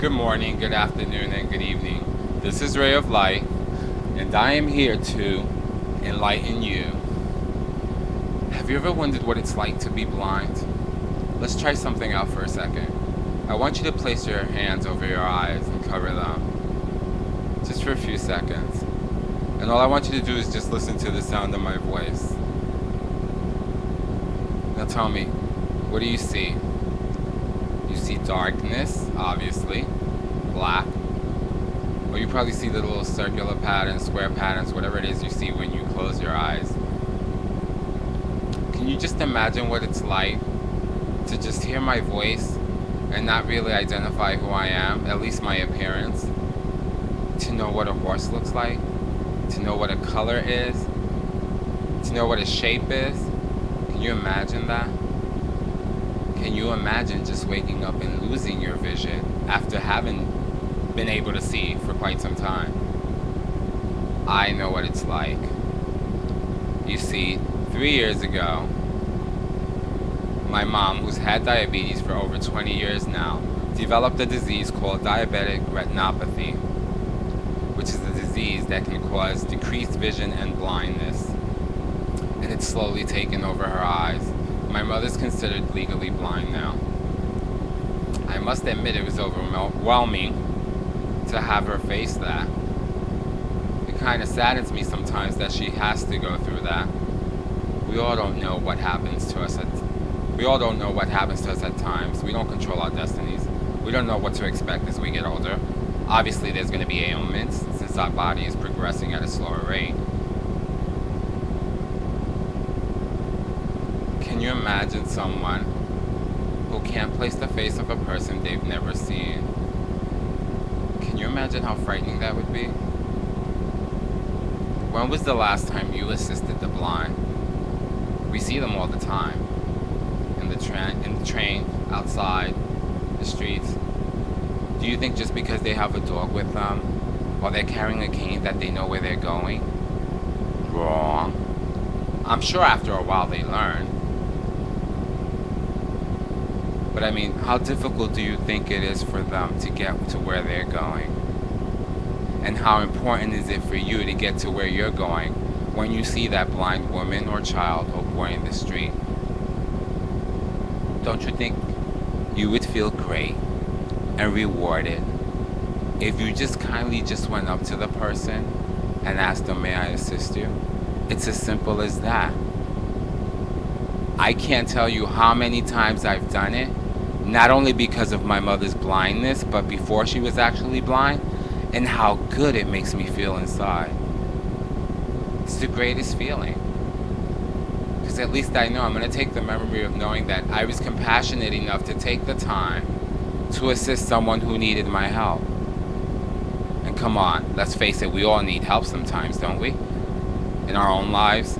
Good morning, good afternoon, and good evening. This is Ray of Light, and I am here to enlighten you. Have you ever wondered what it's like to be blind? Let's try something out for a second. I want you to place your hands over your eyes and cover them, just for a few seconds. And all I want you to do is just listen to the sound of my voice. Now tell me, what do you see? You see darkness, obviously, black, or you probably see the little circular patterns, square patterns, whatever it is you see when you close your eyes. Can you just imagine what it's like to just hear my voice and not really identify who I am, at least my appearance? To know what a horse looks like, to know what a color is, to know what a shape is. Can you imagine that? Can you imagine just waking up and losing your vision after having been able to see for quite some time? I know what it's like. You see, 3 years ago, my mom, who's had diabetes for over 20 years now, developed a disease called diabetic retinopathy, which is a disease that can cause decreased vision and blindness. And it's slowly taken over her eyes. My mother's considered legally blind now. I must admit it was overwhelming to have her face that. It kind of saddens me sometimes that she has to go through that. We all don't know what happens to us at times. We don't control our destinies. We don't know what to expect as we get older. Obviously there's going to be ailments since our body is progressing at a slower rate. Can you imagine someone who can't place the face of a person they've never seen? Can you imagine how frightening that would be? When was the last time you assisted the blind? We see them all the time. In the train, outside, the streets. Do you think just because they have a dog with them, or they're carrying a cane, that they know where they're going? Wrong. I'm sure after a while they learn. But I mean, how difficult do you think it is for them to get to where they're going? And how important is it for you to get to where you're going when you see that blind woman or child or boy in the street? Don't you think you would feel great and rewarded if you just kindly just went up to the person and asked them, may I assist you? It's as simple as that. I can't tell you how many times I've done it, not only because of my mother's blindness, but before she was actually blind, and how good it makes me feel inside. It's the greatest feeling. Because at least I know I'm going to take the memory of knowing that I was compassionate enough to take the time to assist someone who needed my help. And come on, let's face it, we all need help sometimes, don't we? In our own lives?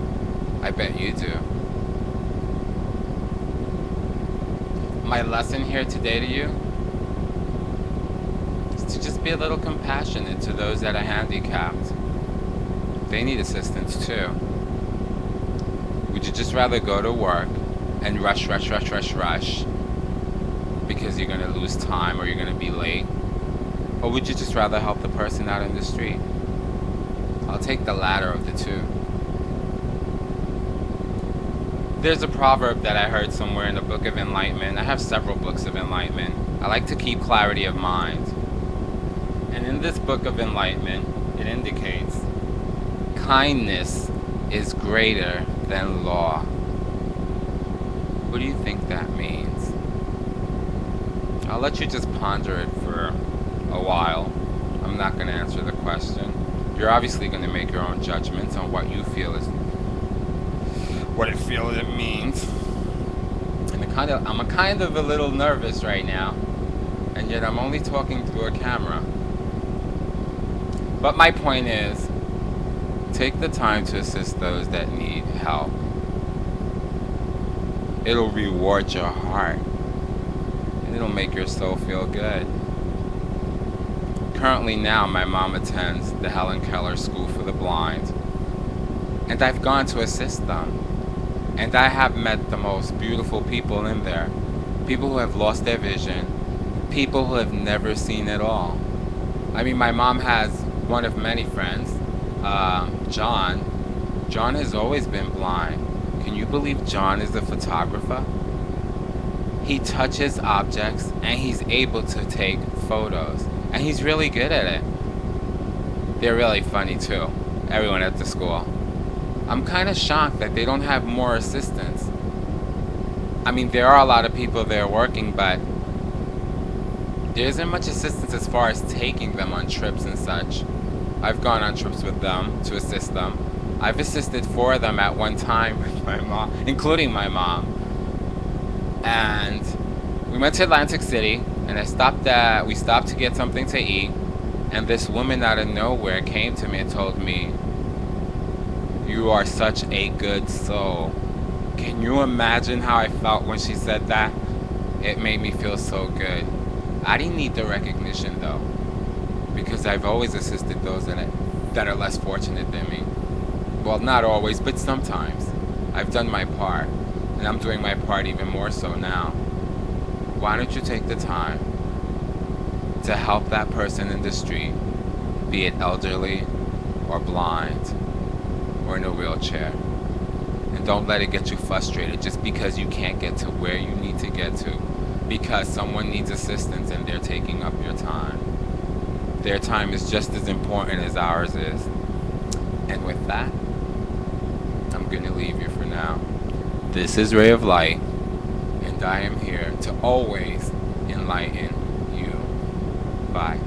I bet you do. My lesson here today to you is to just be a little compassionate to those that are handicapped. They need assistance too. Would you just rather go to work and rush because you're going to lose time or you're going to be late? Or would you just rather help the person out in the street? I'll take the latter of the two. There's a proverb that I heard somewhere in the Book of Enlightenment. I have several books of enlightenment. I like to keep clarity of mind. And in this Book of Enlightenment, it indicates kindness is greater than law. What do you think that means? I'll let you just ponder it for a while. I'm not going to answer the question. You're obviously going to make your own judgments on what you feel is what it means. And I'm kind of a little nervous right now, and yet I'm only talking through a camera. But my point is, take the time to assist those that need help. It'll reward your heart, and it'll make your soul feel good. Currently now, my mom attends the Helen Keller School for the Blind, and I've gone to assist them. And I have met the most beautiful people in there. People who have lost their vision, people who have never seen it all. I mean, my mom has one of many friends, John. John has always been blind. Can you believe John is a photographer? He touches objects and he's able to take photos. And he's really good at it. They're really funny too, everyone at the school. I'm kind of shocked that they don't have more assistants. I mean, there are a lot of people there working, but there isn't much assistance as far as taking them on trips and such. I've gone on trips with them to assist them. I've assisted four of them at one time with my mom, including my mom. And we went to Atlantic City, and we stopped to get something to eat, and this woman out of nowhere came to me and told me, "You are such a good soul." Can you imagine how I felt when she said that? It made me feel so good. I didn't need the recognition though, because I've always assisted those in it that are less fortunate than me. Well, not always, but sometimes. I've done my part, and I'm doing my part even more so now. Why don't you take the time to help that person in the street, be it elderly or blind or in a wheelchair? And don't let it get you frustrated just because you can't get to where you need to get to, because someone needs assistance and they're taking up your time. Their time is just as important as ours is. And with that, I'm going to leave you for now. This is Ray of Light, and I am here to always enlighten you. Bye.